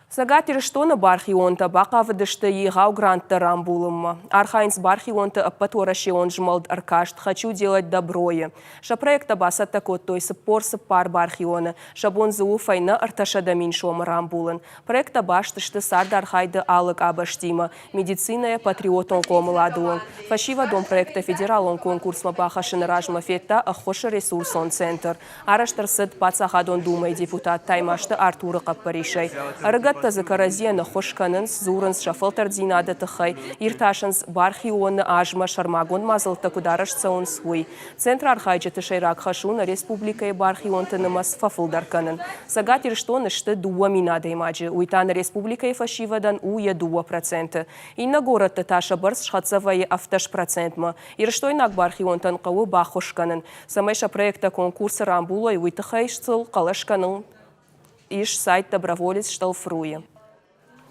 Сагатир штона бархионта бака выдышты егау гранты рамбулымма. Архайнс бархионта аппаторашион жмалд аркашт «Хочу делать доброе». Ша проекта баса такот той сыппорсы пар бархиона. Шабон зауфайна арташада миншом рамбулын. Проекта баштышты сарда архайды алык абаштима. Медициная патриотон комыладуын. Фашива дом проекта федералон конкурсма баха шинражма фетта ахоша ресурсон центр. Араштарсыд пацахадон думай депутат таймашты Артура Каппаришай. Закаразена хошканынс, зурынс, шафылтар динады тыхай, ирташынс бархионы ажма шармагон мазылты кударышца он свой. Центр архайджы тышайрак хашуна республикай бархионтынымас фафылдарканын. Сагат ирштон ышты дуа минады имаджи, уйтаны республикай фашивадан уя 2%. Инна город таша барс шхацавай авташ процентма. Ирштой нак бархионтан қауы бахошканын. Самайша проекта конкурса рамбулой уйтыхай штыл қалашканын. Иш сайт доброволец шталфруе.